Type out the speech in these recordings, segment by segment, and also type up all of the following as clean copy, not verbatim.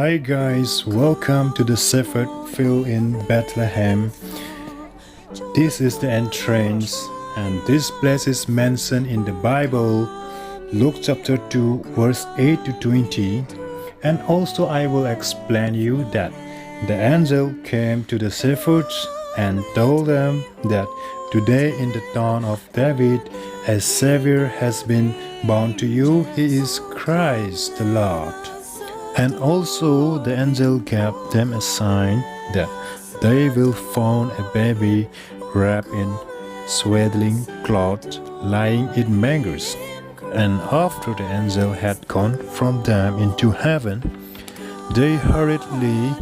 Hi guys, welcome to the shepherd field in Bethlehem. This is the entrance and this place is mentioned in the Bible, Luke chapter 2 verse 8 to 20. And also I will explain you that the angel came to the shepherds and told them that today in the town of David a Savior has been born to you. He is Christ the Lord. And also the angel gave them a sign that they will find a baby wrapped in swaddling cloth lying in mangers. And after the angel had gone from them into heaven, they hurriedly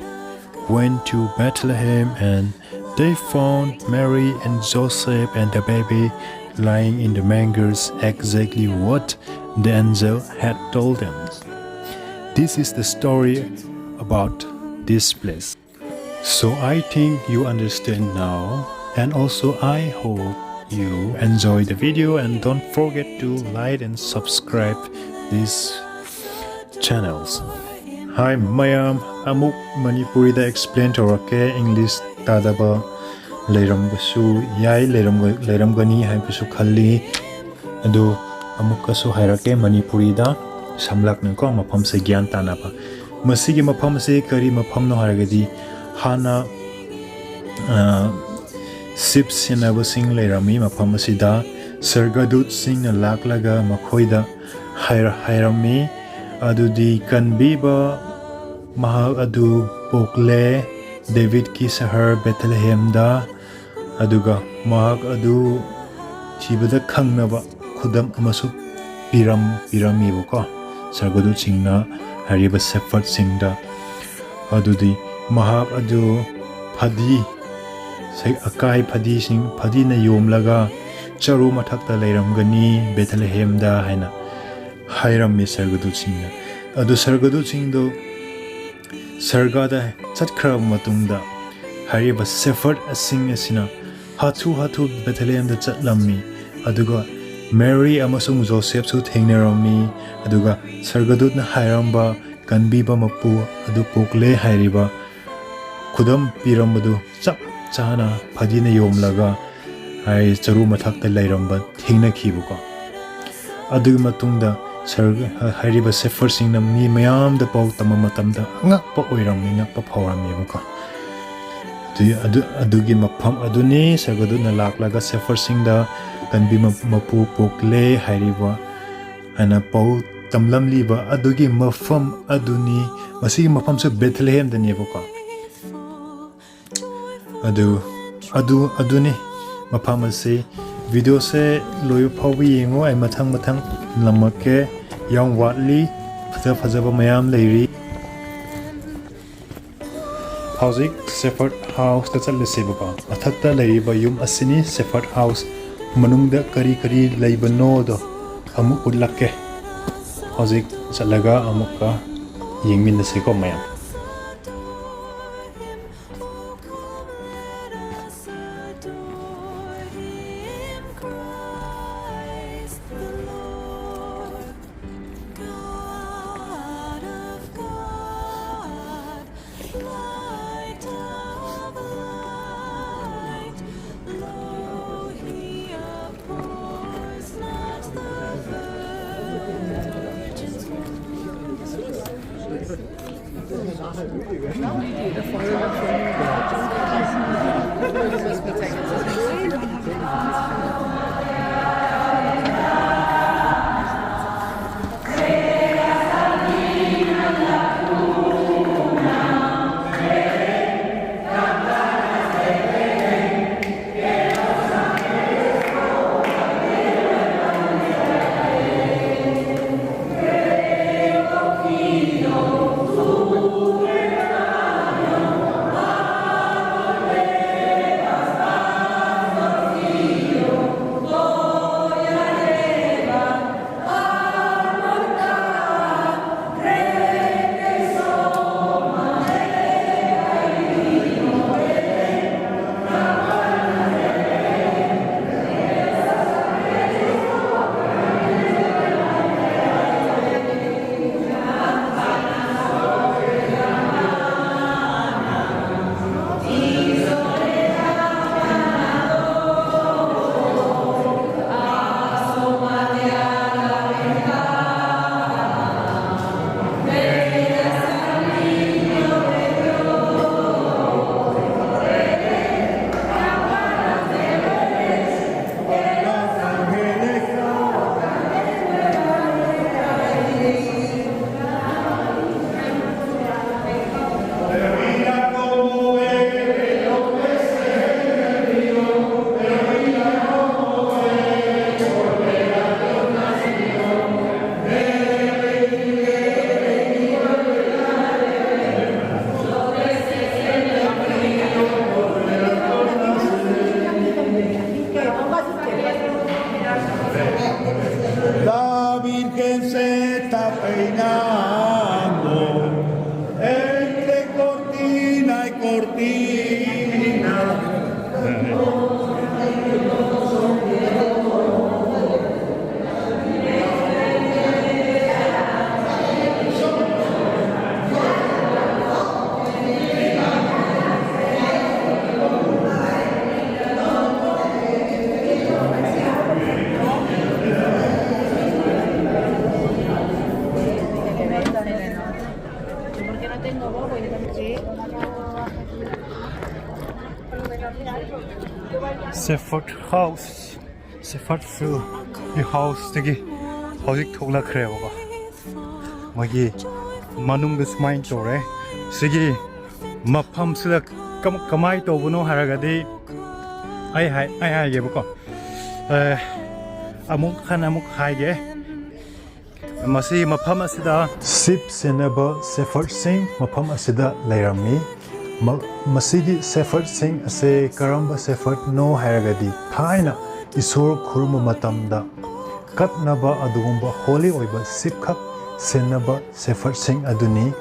went to Bethlehem and they found Mary and Joseph and the baby lying in the mangers, exactly what the angel had told them. This is the story about this place. So I think you understand now, and also I hope you enjoy the video and don't forget to like and subscribe these channels. Hi mayam, amuk manipuri da explain torake English tadaba leirambasu yai leiramgani haibisu khalli adu amukasu hairake manipuri da samlakna ko mafam se gyan tanaba masigi mafam se kari mafam no haragadi hana sip sinaba sing leirami mafam asida sargadut sing na laklaga makhoida hairami adudi kanbiba mahal adu pokle David ki sahar Bethlehem da aduga mahak adu chibada khangnaba khudam amasu pirami buko sargadu singna hariba shepherd singda adudi mahak adu phadi sai akai phadi sing phadi na yomlaga charu mathakta leiramgani Bethlehem da haina hairami sargadu singna adu sargadu singdo sargada chatkra matungda hariba shepherd asing asina hathu Bethlehem da chatlammi aduga Mary amasung Joseph su thengnerami aduga sargadutna hairamba kanbiba mapu adu pokle hairiba khudam pirambadu chap chana phadina yomlaga hai charu mathakta leiramba thengna khibuko adu matungda sarga hairiba shepherd singna mi mayam da pau tama matamda ngakpa oiramni ngakpa phawrami buko adugi mafam aduni sargadutna laklaga shepherd singda kanbi mapu pokle hairiba ana pau tamlam liba adugi mafam aduni masi mafam se Bethlehem da nebuka aduni mafam se video se loyu phawi yengo ai mathang lamake yang watli phajaba mayam leiri houzik shepherd house ta challe sebuka athakta leiriba yum asini shepherd house manungda kari laibano do amu ullakke hojik chalaga amuka yengmin se ko mayam Shepherd House, Shepherd Field. 이 하우스들이 아직 돌아가래요. 뭐기 만웅도 스마인 쪽에 시기 마팜스다 까마이 또보노 하라가디 아이 예보고 아묵 하이게 마시 마팜 아시다 십 세네버 Shepherd Sing 마팜 아시다 레람미 마시기 Shepherd Sing 아세 카람바 Shepherd 노 하라가디 타이나 이소르 쿠르마 마탐다 katnaba adugumba holy oiba sipkhak senaba Shepherd Sing aduni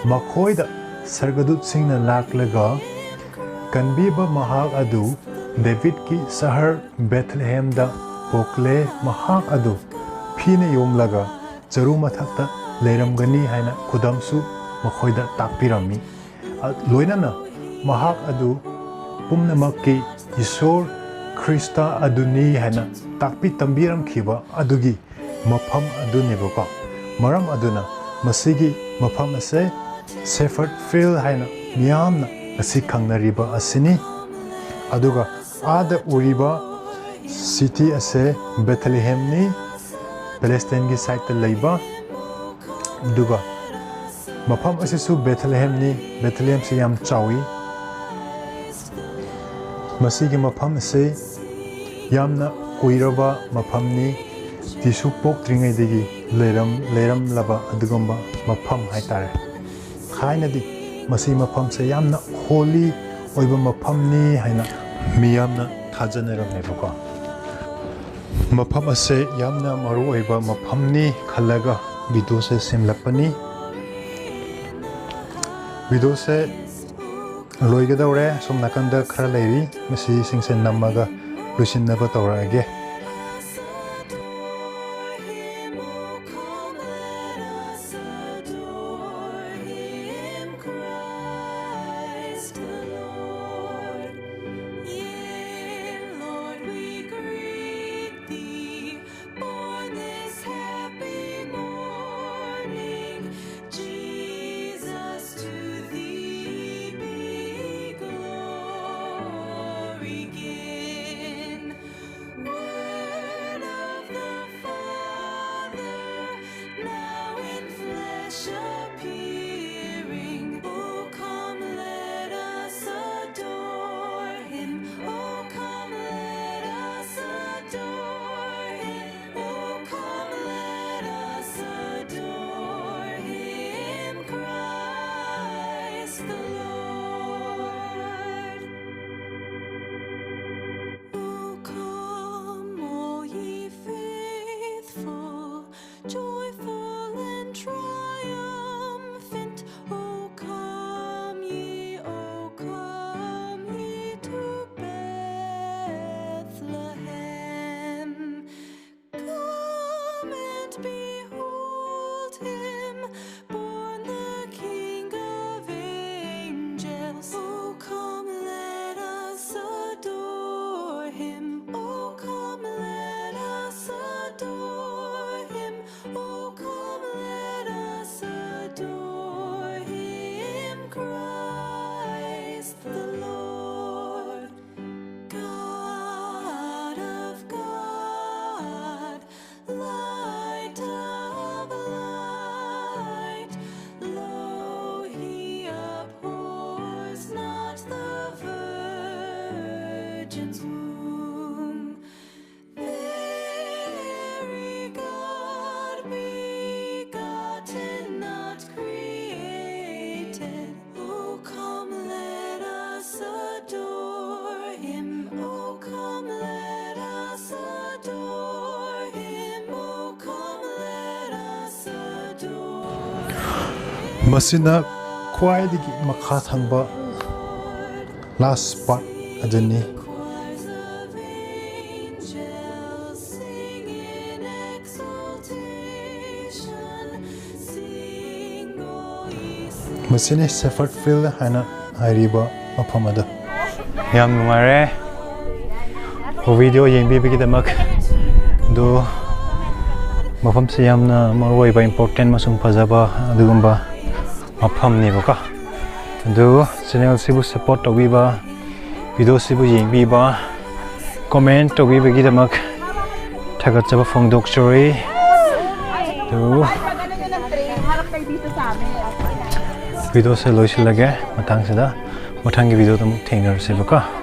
makhoida sargadut singna laklaga kanbiba mahak adu David ki sahar Bethlehem da pokle mahak adu phine yomlaga charu mathakta leiramgani haina khudamsu makhoida takpirami loinana mahak adu pumnamakki Isor Krista aduni haina takpi tambiram khiba adugi mafam adunebako maram aduna masigi mafam ase Shepherd Field haina miyamna asi khangnariba asini aduga ada uriba city ase Bethlehem ni Palestine gi side ta leiba aduga mafam ase su Bethlehem se yam chawi masigi mafam ase yamna kuiraba mafamni tisu pok tringai degi leram laba adugamba mafam haitare khainadi masi mafam se yamna holy oiba mafamni haina miyamna thajaneramebako mafam ase yamna maru oiba mafamni khalaga video se semlapani video se loigadaure somnakanda khara leiri masi singsen namaga lusinaba tawrage masina khwaidigi makha thangba last spot adani masine Shepherd Field hana hariba mafamada yam nungare video yengbibigidamak do mafam se yamna marwaiba important masung phajaba adugumba mafam ni baka do channel sibu support tobiba video sibu yengbiba comment tobibigidamak thagatjaba phongdokchori do video se loisilage matang seda matang video tamuk thengnar se baka